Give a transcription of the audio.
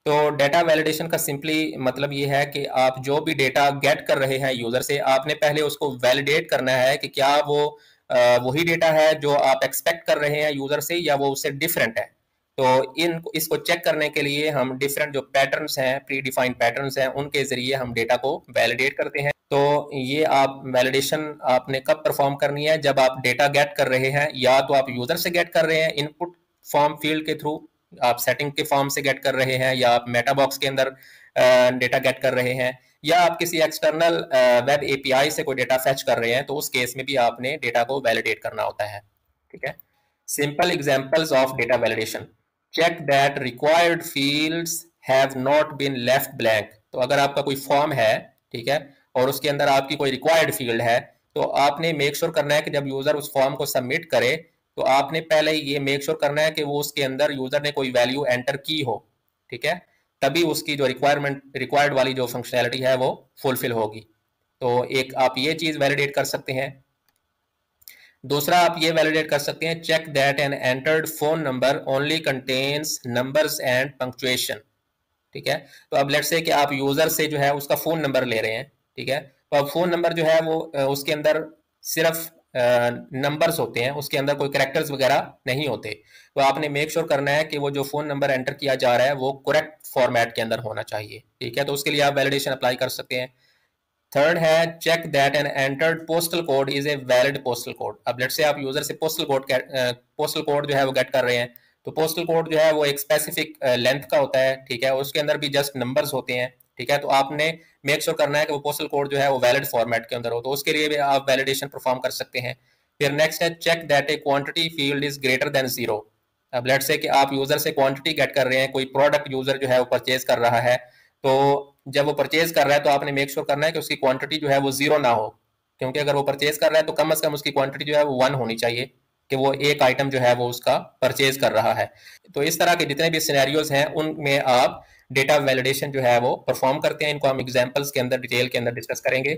तो data validation का simply मतलब ये है कि आप जो भी डेटा गेट कर रहे हैं यूजर से, आपने पहले उसको वैलिडेट करना है कि क्या वो वही डेटा है जो आप एक्सपेक्ट कर रहे हैं यूजर से, या वो उससे डिफरेंट है। तो इसको चेक करने के लिए हम डिफरेंट जो पैटर्न्स हैं, प्री डिफाइंड पैटर्न्स हैं, उनके जरिए हम डेटा को वैलिडेट करते हैं। तो ये आप वैलिडेशन आपने कब परफॉर्म करनी है? जब आप डेटा गेट कर रहे हैं, या तो आप यूजर से गेट कर रहे हैं इनपुट फॉर्म फील्ड के थ्रू, आप सेटिंग के फॉर्म से गेट कर रहे हैं, या आप मेटा बॉक्स के अंदर डेटा गेट कर रहे हैं, या आप किसी एक्सटर्नल वेब एपीआई से कोई डेटा फेच कर रहे हैं, तो उस केस में भी आपने डेटा को वैलिडेट करना होता है। ठीक है। Simple examples of data validation: check that required fields have not been left blank. तो अगर आपका कोई फॉर्म है, ठीक है, और उसके अंदर आपकी कोई रिक्वायर्ड फील्ड है, तो आपने मेक श्योर करना है कि जब यूजर उस फॉर्म को सबमिट करे, तो आपने पहले ये मेक श्योर करना है कि वो उसके अंदर यूजर ने कोई वैल्यू एंटर की हो। ठीक है, तभी उसकी जो रिक्वायर्ड वाली जो फंक्शनैलिटी है वो फुलफिल होगी। तो एक आप ये चीज वैलिडेट कर सकते हैं। दूसरा आप ये वैलिडेट कर सकते हैं, check that an entered phone number only contains numbers and punctuation. ठीक है, तो अब लेट्स से कि आप यूजर से जो है उसका फोन नंबर ले रहे हैं। ठीक है, तो अब फोन नंबर जो है वो उसके अंदर सिर्फ नंबर्स होते हैं, उसके अंदर कोई कैरेक्टर्स वगैरह नहीं होते। तो आपने मेक श्योर करना है कि वो जो फोन नंबर एंटर किया जा रहा है वो करेक्ट फॉर्मेट के अंदर होना चाहिए। ठीक है, तो उसके लिए आप वैलिडेशन अप्लाई कर सकते हैं। थर्ड है, check that an entered postal code is a valid postal code. अब लेट्स से आप यूजर से पोस्टल कोड जो है वो गेट कर रहे हैं, तो पोस्टल कोड जो है वो एक स्पेसिफिक लेंथ का होता है। ठीक है, उसके अंदर भी जस्ट नंबर्स होते हैं। ठीक है, तो आपने मेक श्योर करना है कि वो पोस्टल कोड जो है वो वैलिड फॉर्मेट के अंदर हो, तो उसके लिए भी आप वैलिडेशन परफॉर्म कर सकते हैं। फिर नेक्स्ट है, check that a quantity field is greater than zero. अब लेट्स से कि आप यूजर से क्वांटिटी गेट कर रहे हैं, कोई प्रोडक्ट यूजर जो है वो परचेज कर रहा है, तो जब वो परचेज कर रहा है तो आपने मेक श्योर करना है कि उसकी क्वांटिटी जो है वो जीरो ना हो, क्योंकि अगर वो परचेज कर रहा है तो कम से कम उसकी क्वांटिटी जो है वो वन होनी चाहिए, कि वो एक आइटम जो है वो उसका परचेज कर रहा है। तो इस तरह के जितने भी सिनेरियोज हैं उनमें आप डेटा वैलिडेशन जो है वो परफॉर्म करते हैं। इनको हम एग्जांपल्स के अंदर डिटेल के अंदर डिस्कस करेंगे।